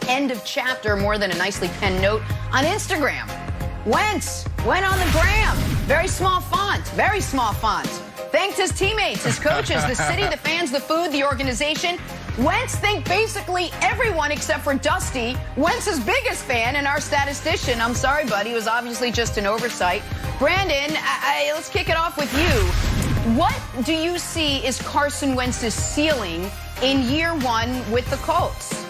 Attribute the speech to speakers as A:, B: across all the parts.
A: End of chapter, more than a nicely penned note on Instagram. Wentz went on the gram. Very small font, very small font. Thanked his teammates, his coaches, the city, the fans, the food, the organization. Wentz thanked basically everyone except for Dusty, Wentz's biggest fan and our statistician. I'm sorry, buddy, it was obviously just an oversight. Brandon, let's kick it off with you. What do you see is Carson Wentz's ceiling in year one with the Colts?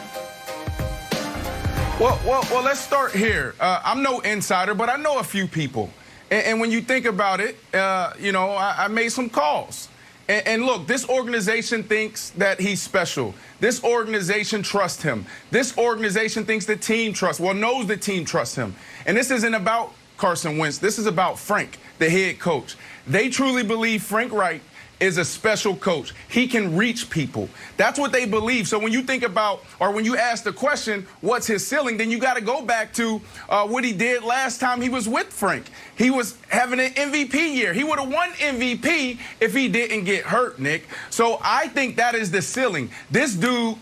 B: Well, let's start here. I'm no insider, but I know a few people. And when you think about it, I made some calls. And look, this organization thinks that he's special. This organization trusts him. This organization thinks the team knows the team trusts him. And this isn't about Carson Wentz. This is about Frank, the head coach. They truly believe Frank Reich is a special coach. He can reach people. That's what they believe. So when you think about, or when you ask the question, what's his ceiling, then you got to go back to what he did last time he was with Frank. He was having an MVP year. He would have won MVP if he didn't get hurt, Nick. So I think that is the ceiling. This dude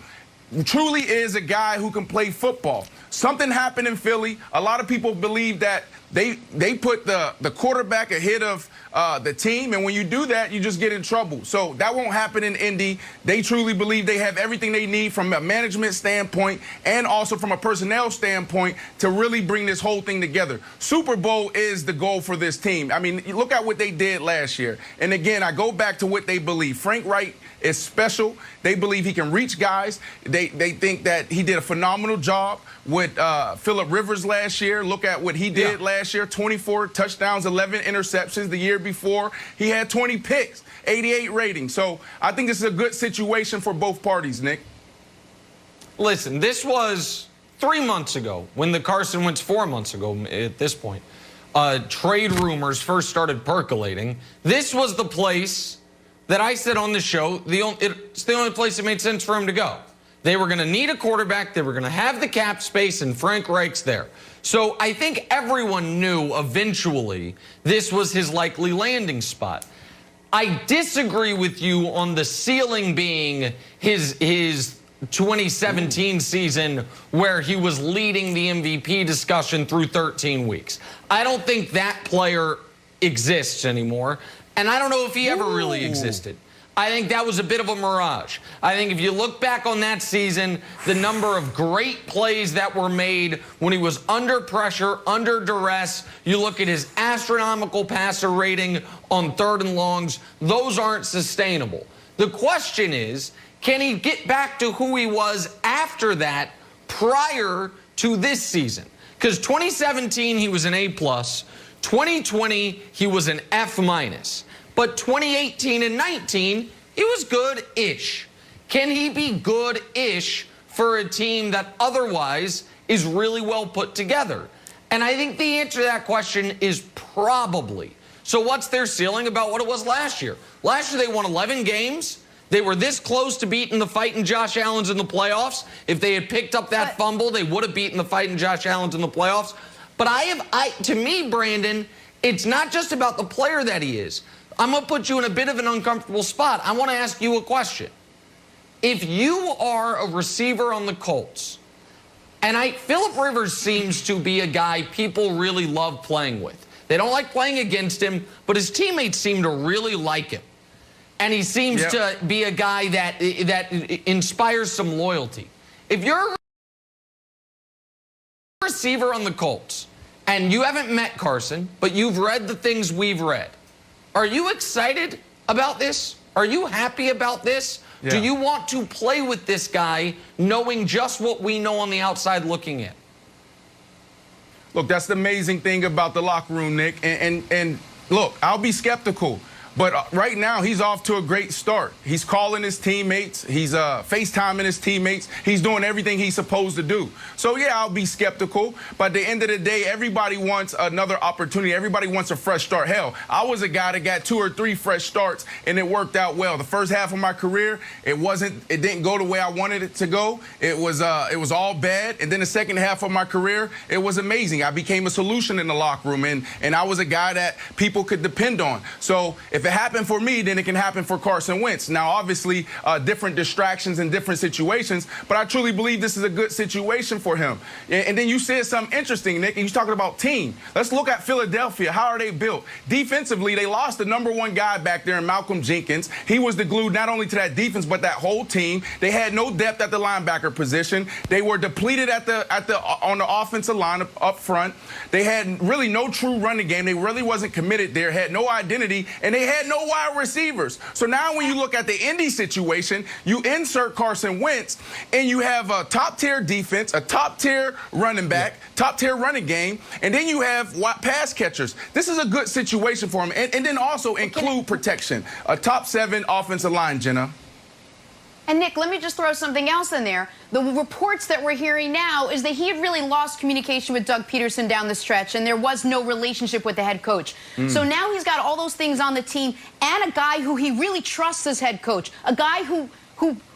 B: truly is a guy who can play football. Something happened in Philly. A lot of people believe that they put the quarterback ahead of the team, and when you do that, you just get in trouble. So that won't happen in Indy. They truly believe they have everything they need from a management standpoint and also from a personnel standpoint to really bring this whole thing together. Super Bowl is the goal for this team. I mean, look at what they did last year. And again, I go back to what they believe. Frank Reich is special. They believe he can reach guys. They think that he did a phenomenal job with Phillip Rivers last year. Look at what he did last year, 24 touchdowns, 11 interceptions. The year before, he had 20 picks, 88 rating. So I think this is a good situation for both parties, Nick.
C: Listen, this was 3 months ago when the Carson Wentz 4 months ago at this point. Trade rumors first started percolating. This was the place that I said on the show, it's the only place it made sense for him to go. They were going to need a quarterback. They were going to have the cap space, and Frank Reich's there. So I think everyone knew eventually this was his likely landing spot. I disagree with you on the ceiling being his 2017 season where he was leading the MVP discussion through 13 weeks. I don't think that player exists anymore, and I don't know if he ever really existed. I think that was a bit of a mirage. I think if you look back on that season, the number of great plays that were made when he was under pressure, under duress, you look at his astronomical passer rating on 3rd and longs, those aren't sustainable. The question is, can he get back to who he was after that prior to this season? Because 2017, he was an A+. 2020, he was an F-. But 2018 and 19, he was good-ish. Can he be good-ish for a team that otherwise is really well put together? And I think the answer to that question is probably. So what's their ceiling about what it was last year? Last year they won 11 games. They were this close to beating the fighting Josh Allen's in the playoffs. If they had picked up that fumble, they would have beaten the fighting Josh Allen's in the playoffs. But to me, Brandon, it's not just about the player that he is. I'm going to put you in a bit of an uncomfortable spot. I want to ask you a question. If you are a receiver on the Colts, and Phillip Rivers seems to be a guy people really love playing with. They don't like playing against him, but his teammates seem to really like him. And he seems to be a guy that inspires some loyalty. If you're a receiver on the Colts, and you haven't met Carson, but you've read the things we've read, are you excited about this? Are you happy about this? Yeah. Do you want to play with this guy knowing just what we know on the outside looking in?
B: Look, that's the amazing thing about the locker room, Nick. And look, I'll be skeptical. But right now, he's off to a great start. He's calling his teammates. He's FaceTiming his teammates. He's doing everything he's supposed to do. So, yeah, I'll be skeptical. But at the end of the day, everybody wants another opportunity. Everybody wants a fresh start. Hell, I was a guy that got 2 or 3 fresh starts, and it worked out well. The first half of my career, it didn't go the way I wanted it to go. It was all bad. And then the second half of my career, it was amazing. I became a solution in the locker room, and I was a guy that people could depend on. So if If it happened for me, then it can happen for Carson Wentz. Now, obviously, different distractions in different situations, but I truly believe this is a good situation for him. And then you said something interesting, Nick, and you're talking about team. Let's look at Philadelphia. How are they built? Defensively, they lost the #1 guy back there in Malcolm Jenkins. He was the glue not only to that defense, but that whole team. They had no depth at the linebacker position. They were depleted on the offensive line up front. They had really no true running game. They really wasn't committed there, had no identity, and they had no wide receivers. So now when you look at the Indy situation, you insert Carson Wentz, and you have a top-tier defense, a top-tier running back, top-tier running game, and then you have pass catchers. This is a good situation for him. And then also include protection. A top 7 offensive line, Jenna.
A: And, Nick, let me just throw something else in there. The reports that we're hearing now is that he had really lost communication with Doug Peterson down the stretch, and there was no relationship with the head coach. So now he's got all those things on the team and a guy who he really trusts as head coach, a guy who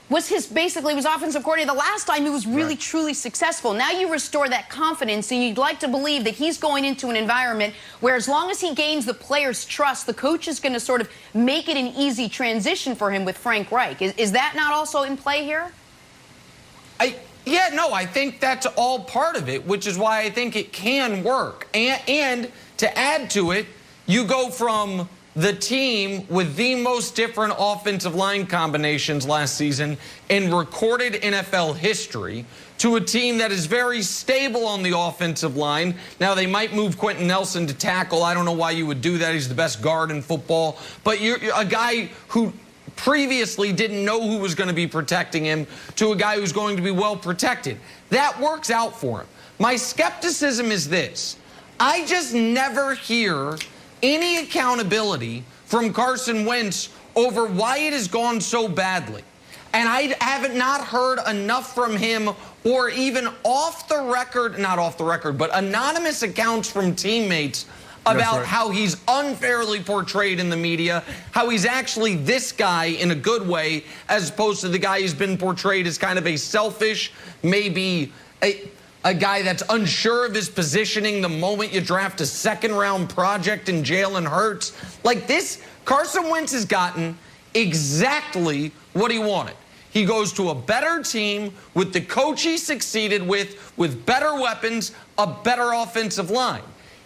A: was basically was offensive coordinator the last time he was really, truly successful. Now you restore that confidence, and you'd like to believe that he's going into an environment where as long as he gains the players' trust, the coach is going to sort of make it an easy transition for him with Frank Reich. Is that not also in play here?
C: Yeah, no, I think that's all part of it, which is why I think it can work. And to add to it, you go from the team with the most different offensive line combinations last season in recorded NFL history to a team that is very stable on the offensive line. Now, they might move Quentin Nelson to tackle. I don't know why you would do that. He's the best guard in football. But you're a guy who previously didn't know who was going to be protecting him to a guy who's going to be well protected. That works out for him. My skepticism is this. I just never hear any accountability from Carson Wentz over why it has gone so badly. And I haven't not heard enough from him or even off the record, not off the record, but anonymous accounts from teammates about how he's unfairly portrayed in the media, how he's actually this guy in a good way, as opposed to the guy who's been portrayed as kind of a selfish, maybe a guy that's unsure of his positioning the moment you draft a second-round project in Jalen Hurts. Like this, Carson Wentz has gotten exactly what he wanted. He goes to a better team with the coach he succeeded with better weapons, a better offensive line.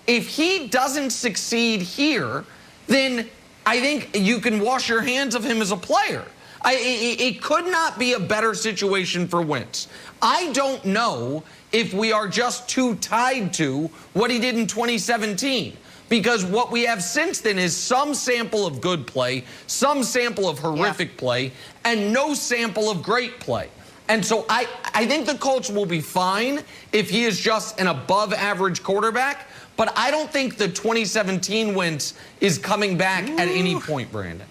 C: If he doesn't succeed here, then I think you can wash your hands of him as a player. It could not be a better situation for Wentz. I don't know if we are just too tied to what he did in 2017. Because what we have since then is some sample of good play, some sample of horrific play, and no sample of great play. And so I think the Colts will be fine if he is just an above-average quarterback. But I don't think the 2017 Wentz is coming back at any point, Brandon.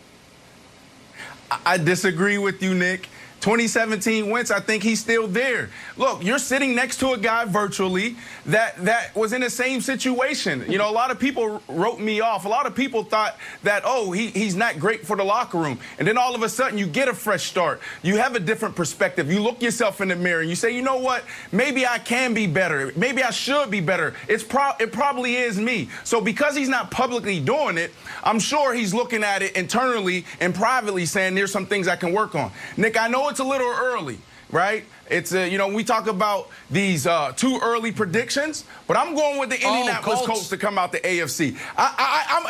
B: I disagree with you, Nick. 2017 Wentz, I think he's still there. Look, you're sitting next to a guy virtually that was in the same situation. You know, a lot of people wrote me off. A lot of people thought that, oh, he's not great for the locker room. And then all of a sudden you get a fresh start. You have a different perspective. You look yourself in the mirror and you say, you know what? Maybe I can be better. Maybe I should be better. It probably is me. So because he's not publicly doing it, I'm sure he's looking at it internally and privately saying there's some things I can work on. Nick, I know it's a little early, right? It's you know, we talk about these too early predictions, but I'm going with the Indianapolis Colts to come out the AFC.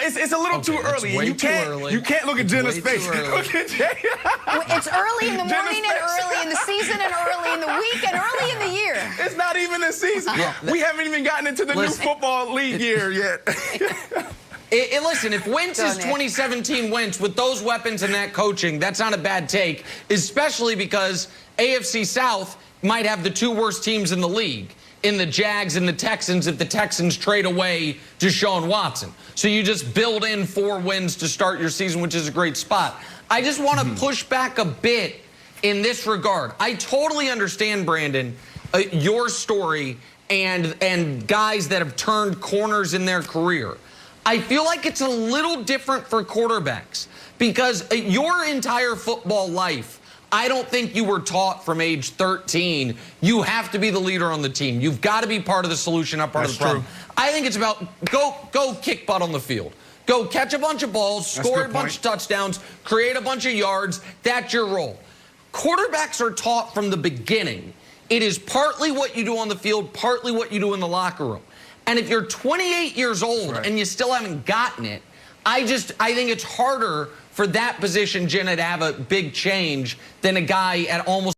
B: It's a little too early. You can't look at Jenna's face. Look at Jenna.
A: It's early in the morning and early in the season and early in the week and early in the year.
B: It's not even the season. We haven't even gotten into the new football league year yet.
C: Listen, if Wentz is 2017 Wentz with those weapons and that coaching, that's not a bad take, especially because AFC South might have the 2 worst teams in the league, in the Jags and the Texans, if the Texans trade away Deshaun Watson. So you just build in 4 wins to start your season, which is a great spot. I just want to push back a bit in this regard. I totally understand, Brandon, your story and guys that have turned corners in their career. I feel like it's a little different for quarterbacks because your entire football life, I don't think you were taught from age 13, you have to be the leader on the team. You've got to be part of the solution, not part of the problem. I think it's about go kick butt on the field. Go catch a bunch of balls, score a bunch of touchdowns, create a bunch of yards. That's your role. Quarterbacks are taught from the beginning. It is partly what you do on the field, partly what you do in the locker room. And if you're 28 years old and you still haven't gotten it, I think it's harder for that position, Jenna, to have a big change than a guy at almost